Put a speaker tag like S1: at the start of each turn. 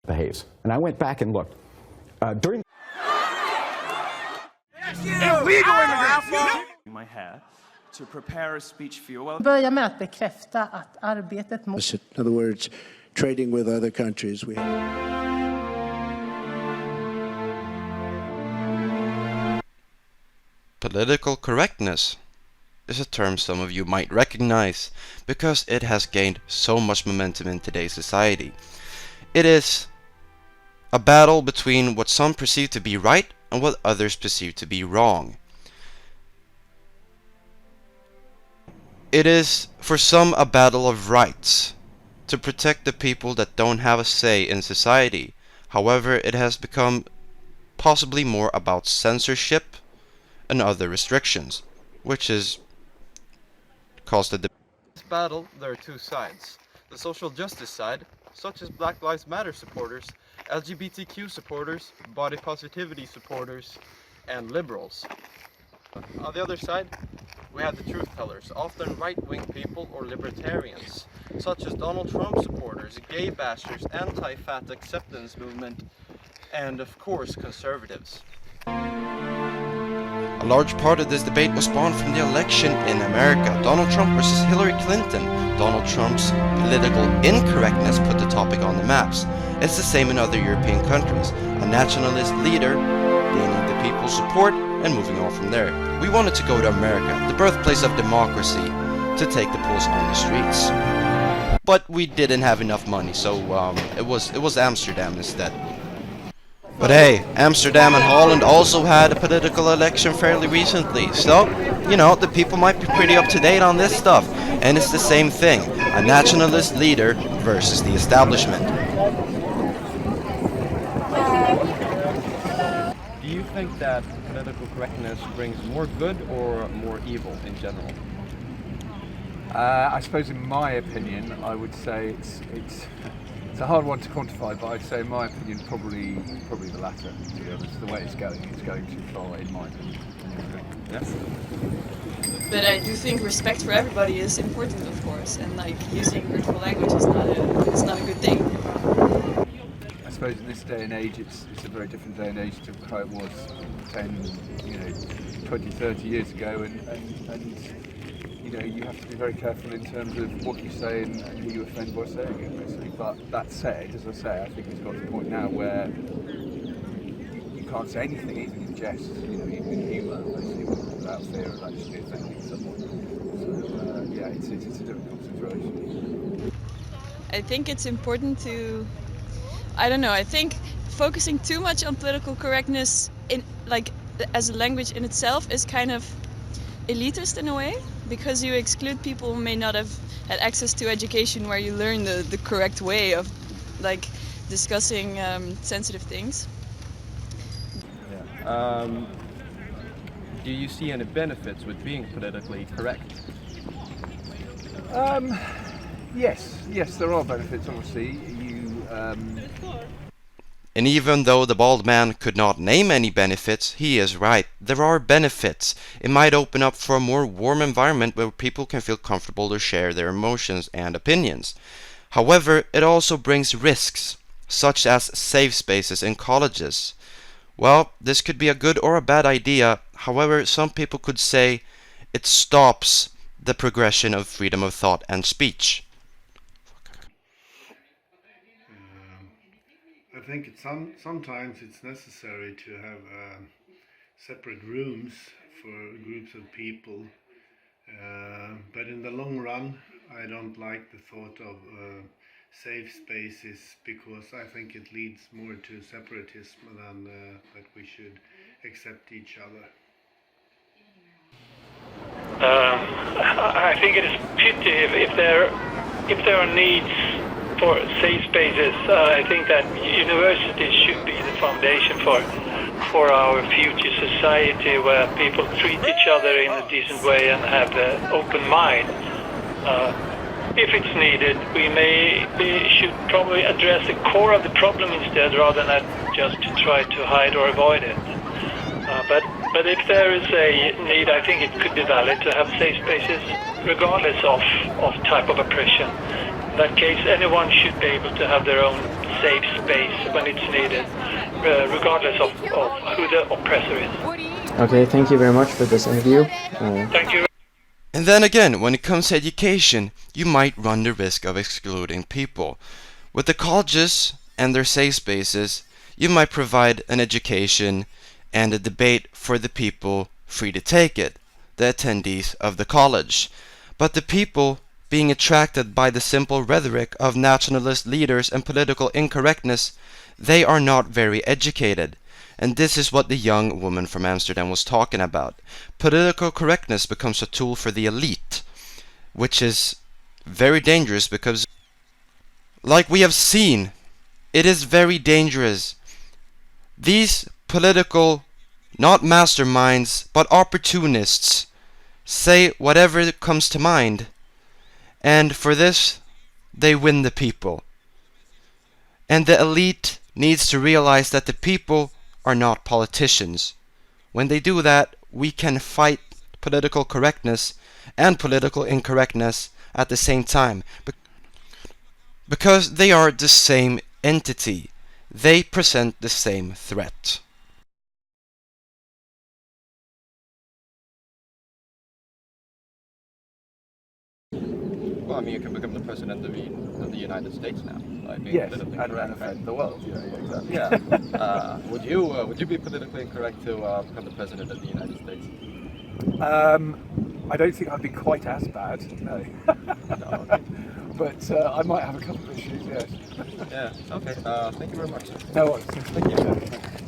S1: behaves. And I went back and looked. During
S2: my hair to prepare a speech for you.
S3: Börja med att bekräfta att arbetet mot...
S4: In other words, trading with other countries.
S5: Political correctness is a term some of you might recognize because it has gained so much momentum in today's society. It is a battle between what some perceive to be right and what others perceive to be wrong. It is for some a battle of rights to protect the people that don't have a say in society. However, it has become possibly more about censorship and other restrictions, which is caused the
S6: this battle. There are two sides: the social justice side, such as Black Lives Matter supporters, LGBTQ supporters, body positivity supporters, and liberals. On the other side, we have the truth tellers, often right-wing people or libertarians, such as Donald Trump supporters, gay bashers, anti-fat acceptance movement, and of course conservatives.
S5: A large part of this debate was spawned from the election in America. Donald Trump versus Hillary Clinton. Donald Trump's political incorrectness put the topic on the maps. It's the same in other European countries. A nationalist leader gaining the people's support and moving on from there. We wanted to go to America, the birthplace of democracy, to take the pulse on the streets. But we didn't have enough money, so it was Amsterdam instead. But hey, Amsterdam and Holland also had a political election fairly recently, so, you know, the people might be pretty up to date on this stuff. And it's the same thing, a nationalist leader versus the establishment.
S6: Do you think that political correctness brings more good or more evil in general?
S7: I suppose in my opinion, I would say it's a hard one to quantify, but I'd say in my opinion probably the latter, to be honest. The way it's going too far in my opinion.
S6: Yes.
S8: But I do think respect for everybody is important, of course, and like using hurtful language is not a good thing.
S7: I suppose in this day and age it's a very different day and age to how it was 10, 20, 30 years ago, and you have to be very careful in terms of what you say and who you offend by saying it, basically. But that said, as I say, I think it's got to the point now where you can't say anything, even in jest, even in humour, basically, without fear of actually offending someone. So, yeah, it's a difficult situation.
S8: I think it's important to, I think focusing too much on political correctness as a language in itself is kind of elitist in a way, because you exclude people who may not have had access to education where you learn the correct way of discussing sensitive things.
S6: Yeah. Do you see any benefits with being politically correct?
S7: Yes, there are benefits, obviously.
S5: And even though the bald man could not name any benefits, he is right. There are benefits. It might open up for a more warm environment where people can feel comfortable to share their emotions and opinions. However, it also brings risks, such as safe spaces in colleges. Well, this could be a good or a bad idea. However, some people could say it stops the progression of freedom of thought and speech.
S9: I think sometimes it's necessary to have separate rooms for groups of people, but in the long run I don't like the thought of safe spaces, because I think it leads more to separatism than that we should accept each other.
S10: I think it is pity if there are needs for safe spaces. I think that universities should be the foundation for our future society, where people treat each other in a decent way and have an open mind. If it's needed, we should probably address the core of the problem instead, rather than just to try to hide or avoid it. But if there is a need, I think it could be valid to have safe spaces, regardless of type of oppression. In that case, anyone should be able to have their own safe space when it's needed, regardless of who the oppressor is.
S11: Okay, thank you very much for this interview.
S10: Thank you.
S5: And then again, when it comes to education, you might run the risk of excluding people. With the colleges and their safe spaces, you might provide an education and a debate for the people free to take it, the attendees of the college. But the people being attracted by the simple rhetoric of nationalist leaders and political incorrectness, they are not very educated. And this is what the young woman from Amsterdam was talking about. Political correctness becomes a tool for the elite, which is very dangerous because, like we have seen, it is very dangerous. These political, not masterminds, but opportunists, say whatever comes to mind, and for this, they win the people. And the elite needs to realize that the people are not politicians. When they do that, we can fight political correctness and political incorrectness at the same time. Because they are the same entity. They present the same threat.
S6: Well, I mean, you can become the president of the United States now. I mean,
S7: Yes,
S6: politically
S7: and
S6: correct,
S7: affect
S6: right?
S7: the world. Yeah, exactly.
S6: Yeah. Would you be politically incorrect to become the president of the United States?
S7: I don't think I'd be quite as bad, no.
S6: No, okay.
S7: But I might have a couple of issues, yes.
S6: Yeah. Okay. Thank you very much, sir.
S7: No worries.
S6: Thank you.